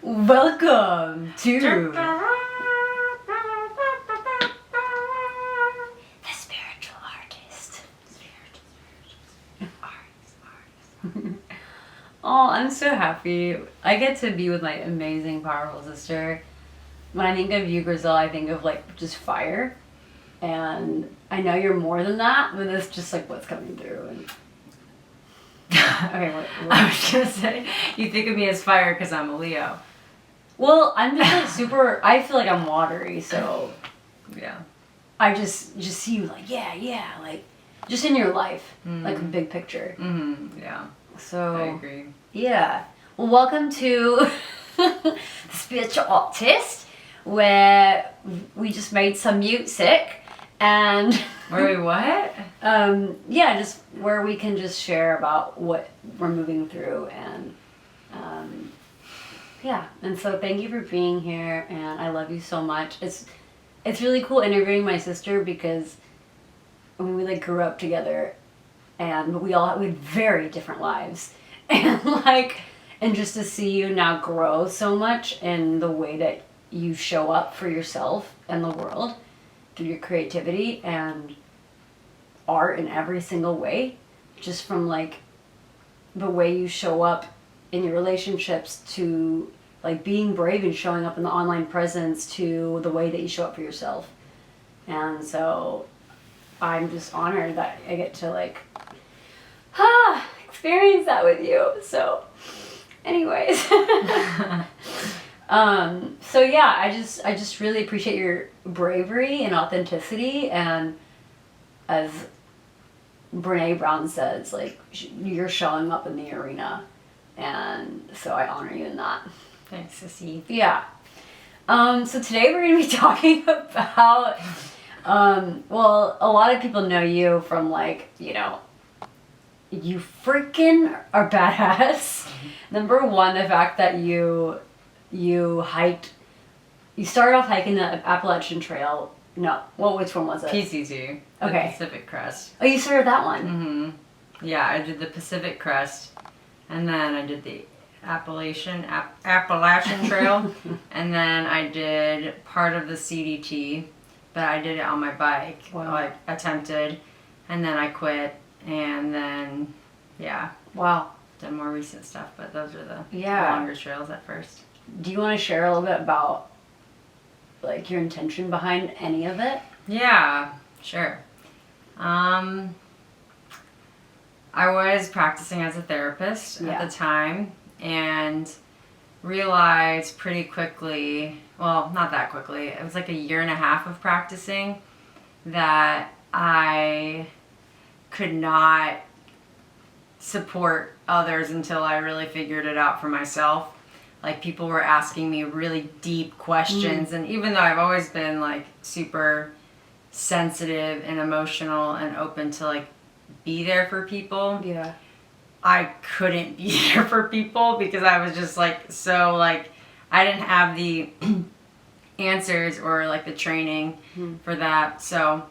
Welcome to the spiritual artist. Artist. Oh, I'm so happy. I get to be with my amazing, powerful sister. When I think of you, Grizel, I think of like just fire. And I know you're more than that, but it's just like what's coming through. And okay, what? I was gonna say, you think of me as fire because I'm a Leo. Well, I'm just like super. I feel like I'm watery, so Yeah. I just see you like yeah, like just in your life, like a big picture. Yeah. So I agree. Yeah. Well, welcome to the Spiritual Artist, where we just made some music and Wait, what? yeah, just where we can just share about what we're moving through and yeah. And so thank you for being here, and I love you so much. It's really cool interviewing my sister because when we like grew up together and we had very different lives and and just to see you now grow so much in the way that you show up for yourself and the world through your creativity and art in every single way, just from like the way you show up in your relationships to like being brave and showing up in the online presence to the way that you show up for yourself. And so I'm just honored that I get to like experience that with you. So anyways so yeah, I just really appreciate your bravery and authenticity, and as Brene Brown says, like you're showing up in the arena, and so I honor you in that. Thanks, sissy. Yeah. So today we're going to be talking about well, a lot of people know you from like, you know, you freaking are badass. Number one, the fact that you started off hiking the Appalachian Trail. No, which one was it? PCT. Okay. The Pacific Crest. Oh, you started that one? Yeah, I did the Pacific Crest, and then I did the Appalachian Trail, and then I did part of the CDT, but I did it on my bike. Wow. I attempted, and then I quit, and then, yeah. Wow. Done more recent stuff, but those are the longer trails at first. Do you want to share a little bit about like your intention behind any of it? Yeah, sure. I was practicing as a therapist at the time and realized pretty quickly, well, not that quickly, it was like a year and a half of practicing, that I could not support others until I really figured it out for myself. Like people were asking me really deep questions, and even though I've always been like super sensitive and emotional and open to like be there for people, I couldn't be there for people because I was just like so like I didn't have the answers or like the training for that. So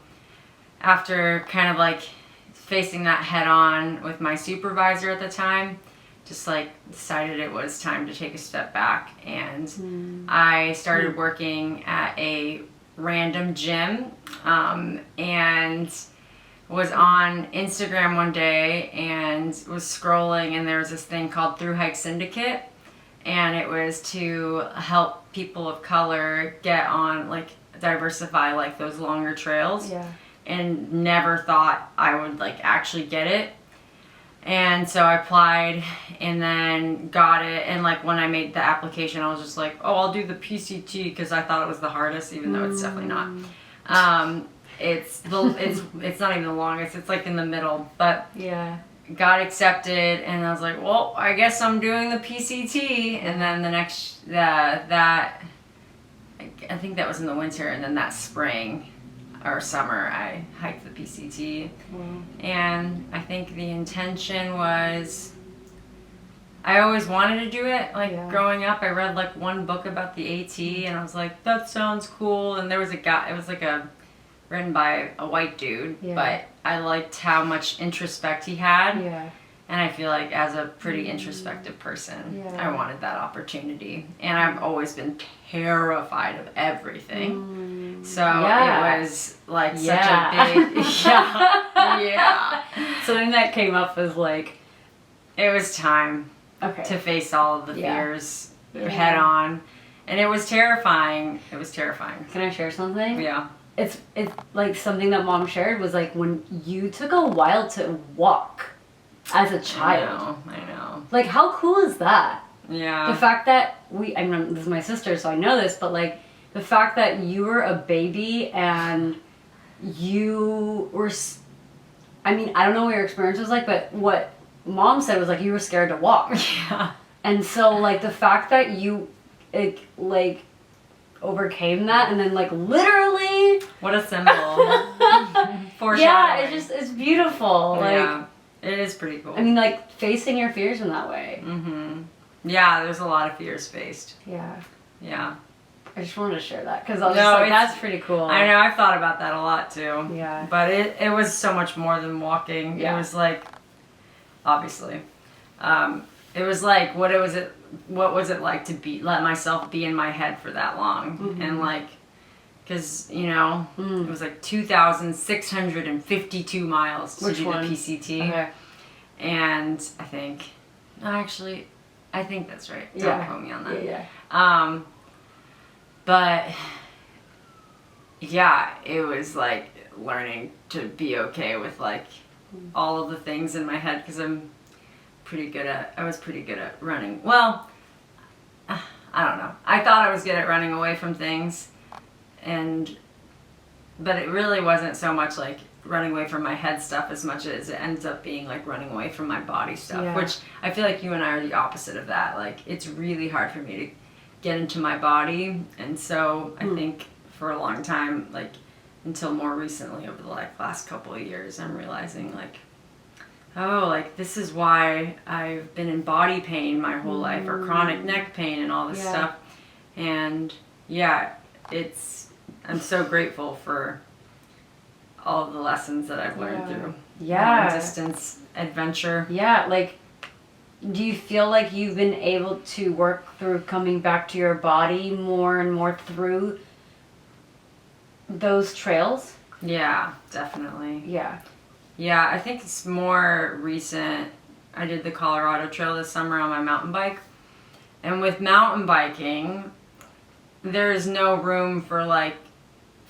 after kind of like facing that head on with my supervisor at the time, just like decided it was time to take a step back, and I started working at a random gym and was on Instagram one day and was scrolling, and there was this thing called Through Hike Syndicate, and it was to help people of color get on like diversify like those longer trails. And never thought I would like actually get it. And so I applied and then got it, and like when I made the application I was just like, oh, I'll do the PCT because I thought it was the hardest, even though it's definitely not. It's not even the longest, it's like in the middle, but got accepted, and I was like, well, I guess I'm doing the PCT. And then the next that I think that was in the winter, and then that spring or summer I hiked the PCT. And I think the intention was I always wanted to do it. Like growing up, I read like one book about the AT, and I was like, that sounds cool. And there was a guy, it was like written by a white dude, but I liked how much introspect he had. And I feel like as a pretty introspective person, I wanted that opportunity. And I've always been terrified of everything. So it was like such a big, Something that came up was like, it was time to face all of the fears head on. And it was terrifying. It was terrifying. Can I share something? Yeah. It's like something that Mom shared was like when you took a while to walk as a child. I know. Like, how cool is that? Yeah. The fact that I mean, this is my sister, so I know this, but like, the fact that you were a baby and you were, I mean, I don't know what your experience was like, but what Mom said was like, you were scared to walk. Yeah. And so, like, the fact that you, like, overcame that and then, like, literally. What a symbol. Foreshadowing. Yeah, it's beautiful. Like, it is pretty cool. I mean, like, facing your fears in that way. Mm-hmm. Yeah, there's a lot of fears faced. Yeah. Yeah. I just wanted to share that because I was just like, that's pretty cool. I know, I've thought about that a lot too. Yeah. But it was so much more than walking. Yeah. It was like, obviously, it was like, what was it like to let myself be in my head for that long? Mm-hmm. And like, because, you know, it was like 2,652 miles to do the PCT. Okay. And I think that's right. Don't quote me on that. Yeah. But yeah, it was like learning to be okay with like all of the things in my head because I was pretty good at running. Well, I don't know. I thought I was good at running away from things, but it really wasn't so much like running away from my head stuff as much as it ends up being like running away from my body stuff, which I feel like you and I are the opposite of that. Like, it's really hard for me to get into my body, and so I think for a long time, like until more recently over the last couple of years, I'm realizing like, oh, like this is why I've been in body pain my whole life, or chronic neck pain and all this stuff. And I'm so grateful for all of the lessons that I've learned through long distance adventure. Yeah, like, do you feel like you've been able to work through coming back to your body more and more through those trails? Yeah, definitely. Yeah. Yeah, I think it's more recent. I did the Colorado Trail this summer on my mountain bike. And with mountain biking, there is no room for like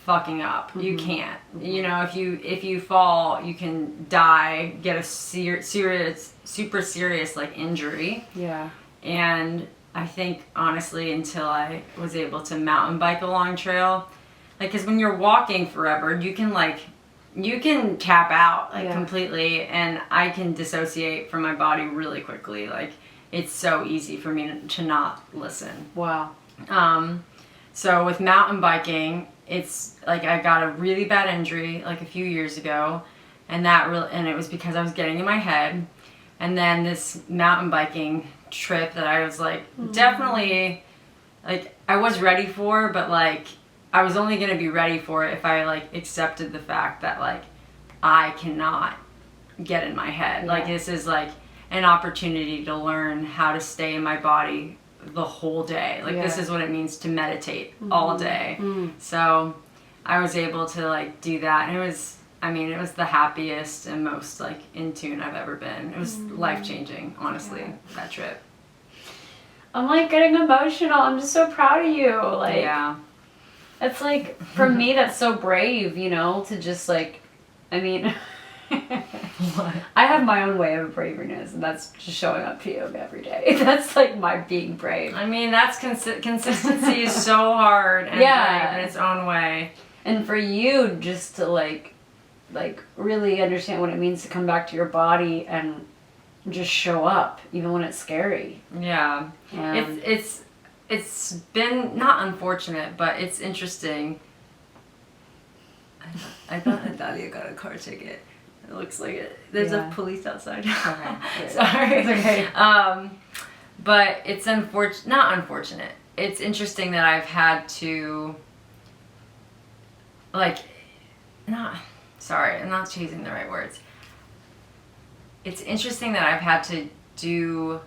fucking up. You can't. You know, if you fall, you can die, get a super serious like injury. Yeah. And I think honestly, until I was able to mountain bike a long trail, like, cause when you're walking forever, you can tap out like completely, and I can dissociate from my body really quickly. Like, it's so easy for me to not listen. Wow. So with mountain biking, it's like I got a really bad injury like a few years ago, and it was because I was getting in my head. And then this mountain biking trip that I was like definitely like I was ready for, but like I was only going to be ready for it if I like accepted the fact that like I cannot get in my head. Like, this is like an opportunity to learn how to stay in my body the whole day. Like, this is what it means to meditate all day. So I was able to like do that, and it was the happiest and most like in tune I've ever been. It was life-changing, honestly, that trip. I'm like getting emotional. I'm just so proud of you. Like, it's like, for me, that's so brave, you know, to just like, I mean, I have my own way of braveness, and that's just showing up to you every day. That's like my being brave. I mean, that's consistency is so hard and brave in its own way. And for you just to like really understand what it means to come back to your body and just show up, even when it's scary. Yeah. It's been not unfortunate, but it's interesting. I thought you got a car ticket. It looks like it. There's a police outside. Okay. Sorry. It's okay. But it's not unfortunate. It's interesting that I've had to I'm not choosing the right words. it's interesting that I've had to do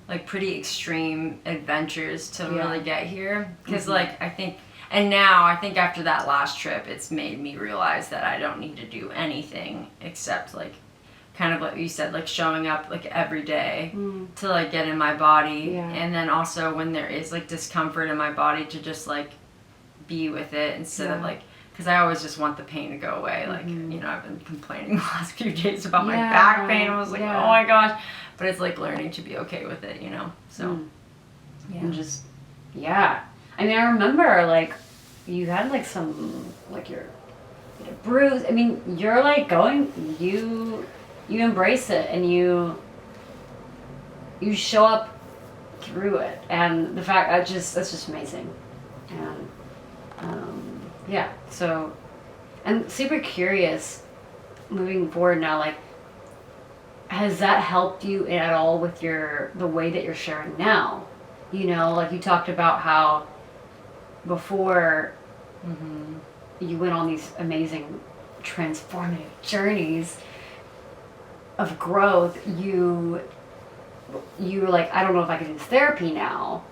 like pretty extreme adventures to really get here. Because like I think after that last trip, it's made me realize that I don't need to do anything except like kind of what you said, like showing up like every day to like get in my body. And then also when there is like discomfort in my body, to just like be with it instead of like, because I always just want the pain to go away. Like, you know, I've been complaining the last few days about my back pain. I was like, oh my gosh. But it's like learning to be okay with it, you know? So, And just, I mean, I remember like you had like some, like you had a bruise. I mean, you're like you embrace it and you show up through it. And the fact, that's just amazing. And, so I'm super curious moving forward now, like, has that helped you at all with the way that you're sharing now? You know, like you talked about how before you went on these amazing transformative journeys of growth, you were like, I don't know if I can do therapy now.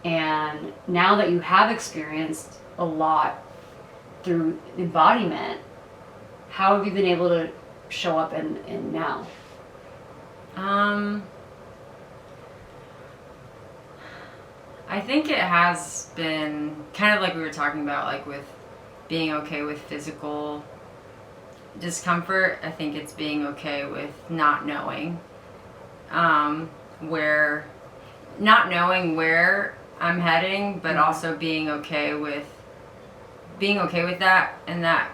And now that you have experienced a lot through embodiment, how have you been able to show up in now? I think it has been kind of like we were talking about, like with being okay with physical discomfort. I think it's being okay with not knowing where I'm heading, but also being okay with that, and that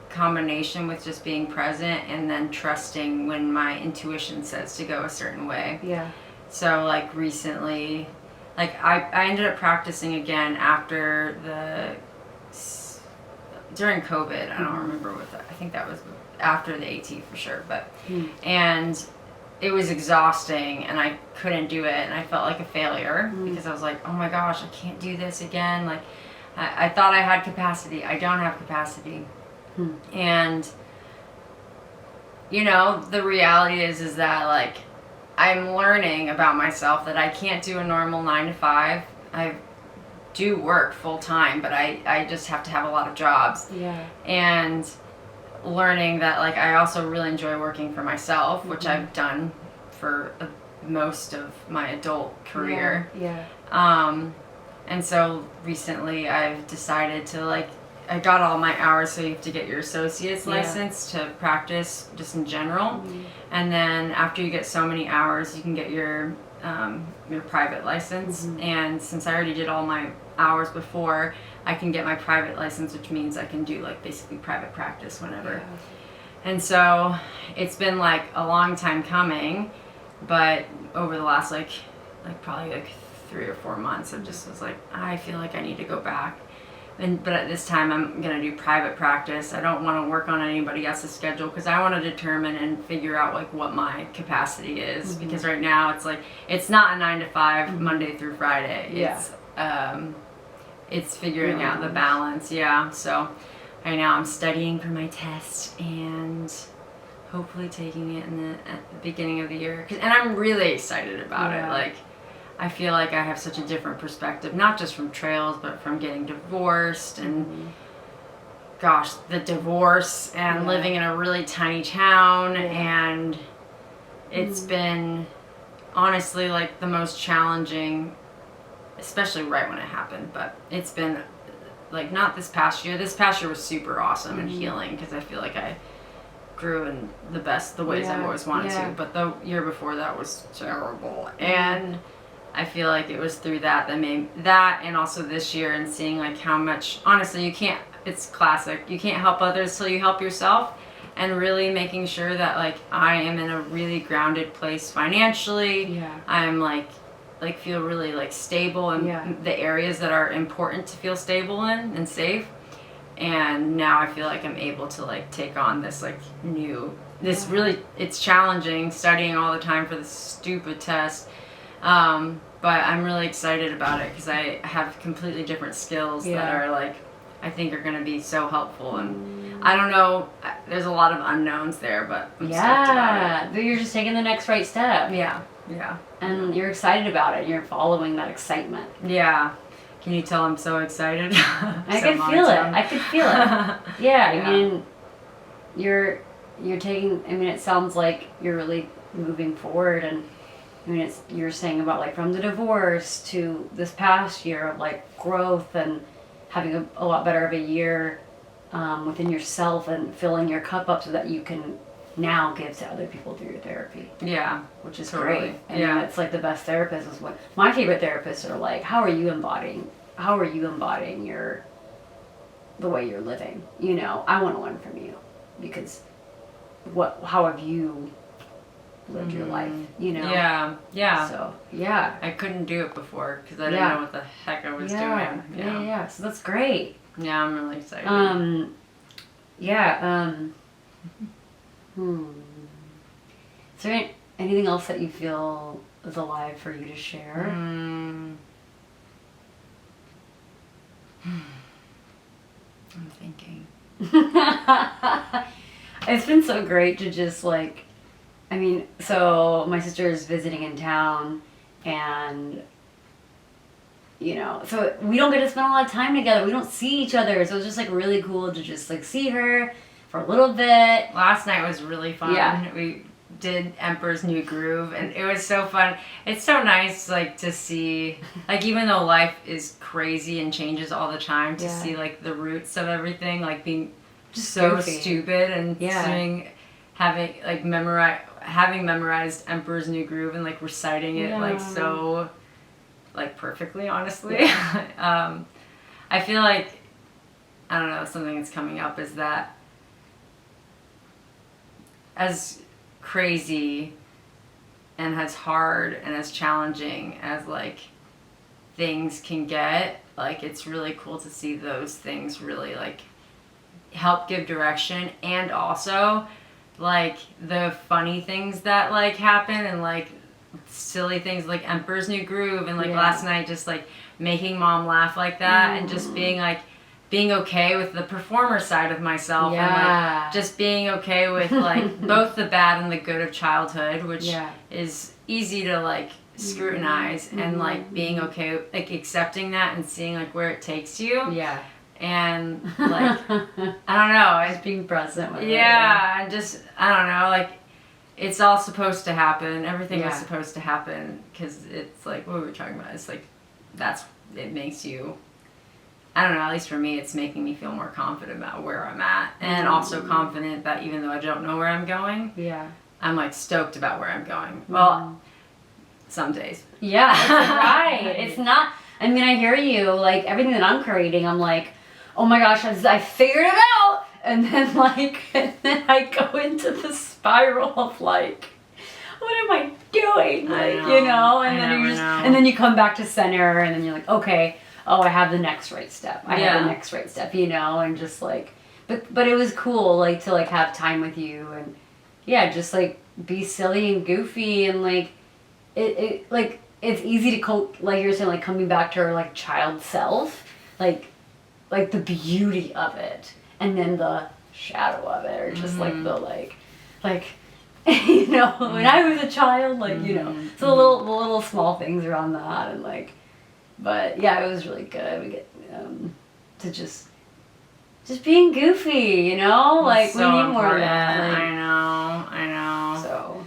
combination with just being present and then trusting when my intuition says to go a certain way. So like recently, like I ended up practicing again during COVID. I don't remember what I think that was after the AT for sure, but and it was exhausting and I couldn't do it, and I felt like a failure because I was like, oh my gosh, I can't do this again. Like I thought I had capacity. I don't have capacity. And you know, the reality is that like I'm learning about myself that I can't do a normal 9 to 5. I do work full time, but I just have to have a lot of jobs. And learning that like I also really enjoy working for myself, which I've done for most of my adult career. And so recently I've decided to like, I got all my hours, so you have to get your associate's license to practice just in general. And then after you get so many hours, you can get your private license. And since I already did all my hours before, I can get my private license, which means I can do like basically private practice whenever. And so it's been like a long time coming, but over the last like probably like 3 or 4 months, I just was like, I feel like I need to go back. But at this time, I'm going to do private practice. I don't want to work on anybody else's schedule because I want to determine and figure out like what my capacity is. Because right now it's like, it's not a 9 to 5 Monday through Friday. It's figuring out the balance. So right now I'm studying for my test and hopefully taking it at the beginning of the year. And I'm really excited about it. Like, I feel like I have such a different perspective, not just from trails, but from getting divorced and gosh, the divorce and living in a really tiny town. And it's been honestly like the most challenging, especially right when it happened, but it's been like not this past year. This past year was super awesome and healing because I feel like I grew in the ways I've always wanted to. But the year before that was terrible. And I feel like it was through that made that, and also this year, and seeing like how much, honestly, it's classic, you can't help others till you help yourself, and really making sure that like I am in a really grounded place financially. I'm like feel really like stable in the areas that are important to feel stable in and safe. And now I feel like I'm able to like take on this like really, it's challenging studying all the time for this stupid test. But I'm really excited about it because I have completely different skills that are like, I think are going to be so helpful. And I don't know. There's a lot of unknowns there, but I'm stoked about it. But you're just taking the next right step. Yeah. And you're excited about it. You're following that excitement. Yeah. Can you tell I'm so excited? I could feel it. I could feel it. Yeah. I mean, you're taking. I mean, it sounds like you're really moving forward, and I mean, you're saying about like from the divorce to this past year of like growth and having a lot better of a year within yourself and filling your cup up so that you can now give to other people through your therapy. Yeah, which is totally. great. I mean, it's like the best therapists is what my favorite therapists are like. How are you embodying the way you're living? You know, I want to learn from you because how have you lived your life? You know. Yeah. So yeah, I couldn't do it before because I didn't know what the heck I was doing. Yeah. So that's great. Yeah, I'm really excited. Is there anything else that you feel is alive for you to share? I'm thinking. It's been so great to just like, I mean, so my sister is visiting in town and you know, so we don't get to spend a lot of time together. We don't see each other. So it's just like really cool to just like see her for a little bit. Last night was really fun. Yeah. We did Emperor's New Groove and it was so fun. It's so nice like to see, like even though life is crazy and changes all the time, to see like the roots of everything, like being just so stupid and having memorized Emperor's New Groove and like reciting it like so like perfectly, honestly. I feel like, I don't know, something that's coming up is that as crazy and as hard and as challenging as like things can get, like it's really cool to see those things really like help give direction, and also like the funny things that like happen and like silly things like Emperor's New Groove and like last night just like making mom laugh like that and just being okay with the performer side of myself and like just being okay with like both the bad and the good of childhood, which is easy to like scrutinize and like being okay, like accepting that and seeing like where it takes you. And like I don't know, just being present with it. And just I don't know, like it's all supposed to happen. Everything is supposed to happen because it's like what we were talking about. It's like it makes you, I don't know, at least for me, it's making me feel more confident about where I'm at, and also confident that even though I don't know where I'm going, I'm like stoked about where I'm going. Well, some days. Yeah, that's right. It's not. I mean, I hear you. Like everything that I'm creating, I'm like, oh my gosh, I figured it out. And then I go into the spiral of like, what am I doing? Like, you know, and then you come back to center, and then you're like, okay, oh, I have the next right step. I have the next right step, you know, and just like, but it was cool, like to like have time with you and just like be silly and goofy and like, it like it's easy to like you're saying, like coming back to her like child self, like the beauty of it. And then the shadow of it, or just like the like you know, when I was a child, like you know, so the little small things around that, and like, but yeah, it was really good. We get to just being goofy, you know, like so we need more of that. Like, I know. So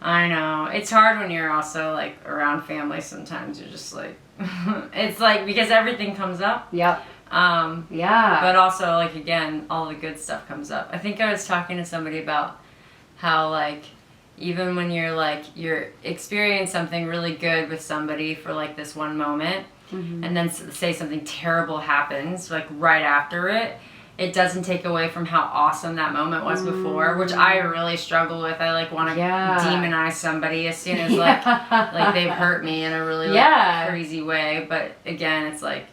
I know it's hard when you're also like around family. Sometimes you're just like, it's like because everything comes up. But also like again, all the good stuff comes up. I think I was talking to somebody about how like even when you're experiencing something really good with somebody for like this one moment, and then say something terrible happens like right after it doesn't take away from how awesome that moment was before, which I really struggle with. I like want to demonize somebody as soon as like they've hurt me in a really like, crazy way. But again, it's like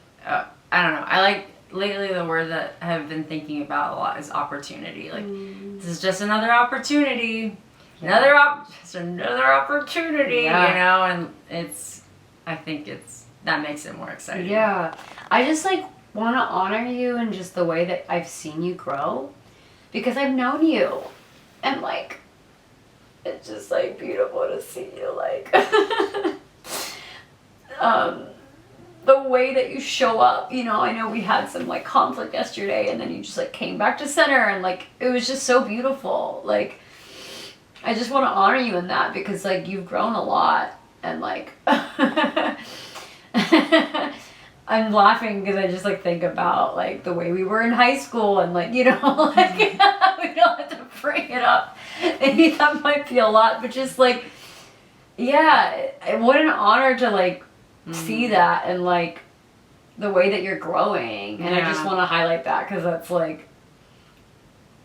I don't know. I like lately the word that I've been thinking about a lot is opportunity. Like this is just another opportunity, just another opportunity, you know. And I think that makes it more exciting. Yeah, I just like want to honor you in just the way that I've seen you grow, because I've known you, and like, it's just like beautiful to see you like, the way that you show up, you know. I know we had some like conflict yesterday, and then you just like came back to center, and like it was just so beautiful. Like, I just want to honor you in that, because like you've grown a lot, and like I'm laughing because I just like think about like the way we were in high school, and like, you know, like we don't have to bring it up. Maybe that might be a lot, but just like, yeah, what an honor to like see that, and like the way that you're growing. And I just want to highlight that, because that's like,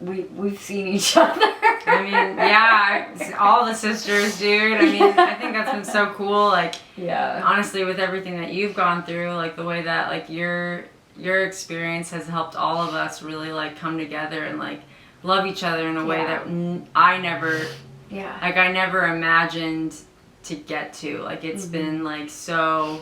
we've seen each other. I mean, yeah, all the sisters, dude. I mean, I think that's been so cool. Like, yeah, honestly, with everything that you've gone through, like the way that like your experience has helped all of us really like come together and like love each other in a way that I never imagined to get to. Like, it's been like so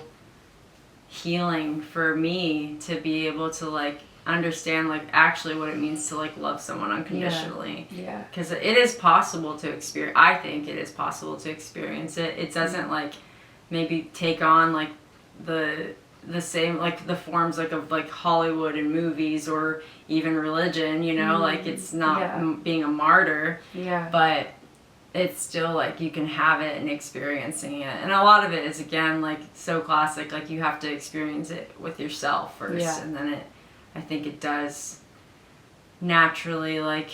healing for me to be able to like understand like actually what it means to like love someone unconditionally. Yeah. Because it is possible to experience. I think it is possible to experience it. It doesn't like maybe take on like the same like the forms like of like Hollywood and movies or even religion, you know. Like, it's not being a martyr. Yeah. But it's still like you can have it and experiencing it. And a lot of it is, again, like so classic, like you have to experience it with yourself first, and then I think it does naturally like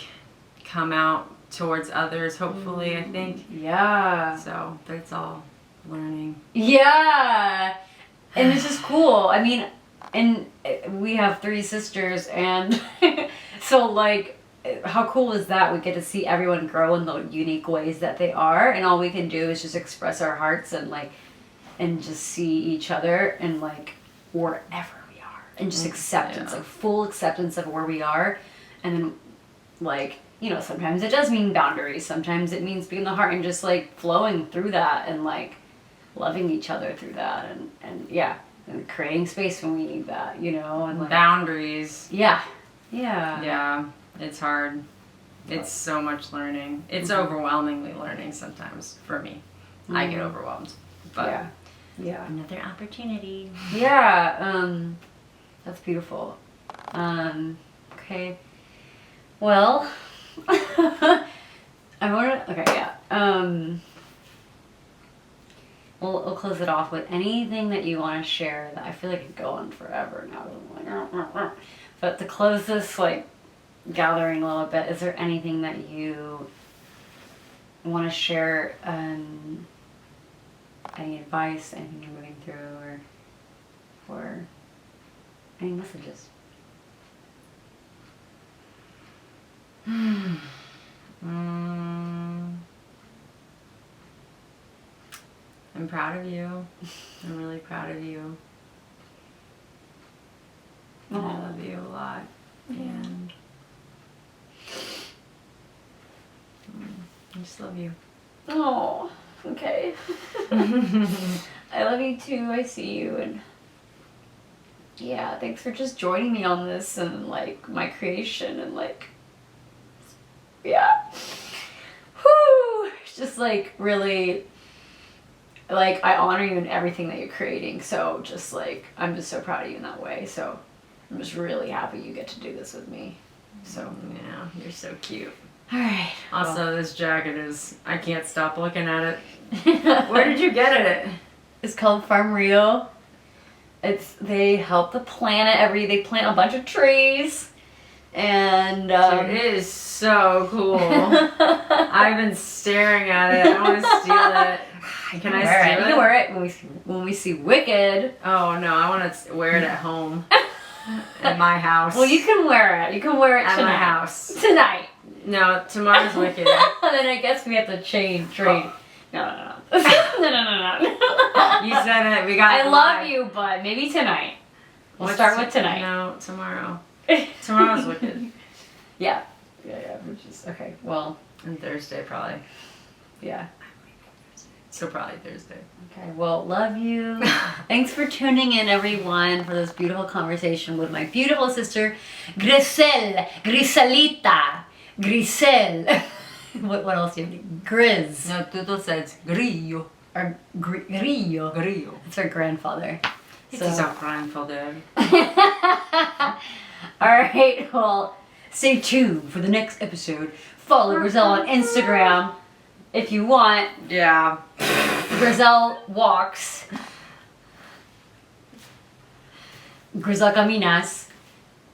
come out towards others, hopefully. I think. Yeah. So, but it's all learning. Yeah. And it's just cool. I mean, and we have 3 sisters, and so like, how cool is that? We get to see everyone grow in the unique ways that they are, and all we can do is just express our hearts and like, and just see each other and like wherever we are, and just acceptance, like full acceptance of where we are. And then like, you know, sometimes it does mean boundaries, sometimes it means being the heart, and just like flowing through that, and like loving each other through that, and yeah, and creating space when we need that, you know, and like, boundaries. Yeah. It's hard. It's so much learning. It's overwhelmingly learning sometimes for me. I get overwhelmed. But yeah. Another opportunity. Yeah. That's beautiful. Okay. Well, I want to. Okay. Yeah. We'll close it off with anything that you want to share. That I feel like it could go on forever now. But to close this like gathering a little bit, is there anything that you want to share? Any advice, anything you're moving through, or any messages? I'm proud of you. I'm really proud of you. And I love you a lot. And I just love you. Oh, okay. I love you too. I see you. And yeah, thanks for just joining me on this, and like my creation, and like, yeah. Whoo! It's just like really, like, I honor you in everything that you're creating. So just like, I'm just so proud of you in that way. So I'm just really happy you get to do this with me. So yeah, you're so cute. All right. Also, this jacket is, I can't stop looking at it. Where did you get it? It's called Farm Rio. They help the planet they plant a bunch of trees. And it is so cool. I've been staring at it. I want to steal it. Can I steal it? You can wear it when we see Wicked. Oh no, I want to wear it at home. At my house. Well, you can wear it. You can wear it at tonight. my house. Tonight. No, tomorrow's Wicked. Then I guess we have to trade. Oh. No. No. You said it. We got I love you, but maybe tonight. We'll start with tonight. No, tomorrow. Tomorrow's Wicked. Yeah. Which is okay. Well, and Thursday probably. Yeah. So probably Thursday. Okay. Well, love you. Thanks for tuning in, everyone, for this beautiful conversation with my beautiful sister, Grizelita. Grizel. What else do you have? Griz. No, Tuto says Grillo. Or Grillo. Grillo. It's our grandfather. It is our grandfather. Alright, well, stay tuned for the next episode. Follow Grizel on Instagram if you want. Yeah. Grizel walks. Grizel Caminas,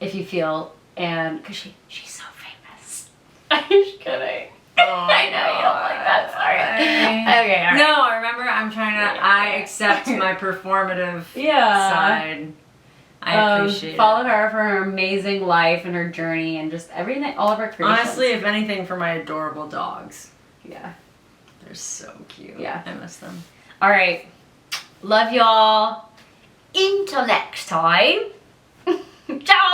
if you feel, and because she's so famous. I'm just kidding. Oh, I know you don't like that. Sorry. Okay, all right. No, remember, I'm trying to. I accept my performative side. I appreciate follow it. her for her amazing life and her journey and just everything, all of her creations. Honestly, if anything, for my adorable dogs. Yeah. They're so cute. Yeah. I miss them. All right. Love y'all. Until next time. Ciao.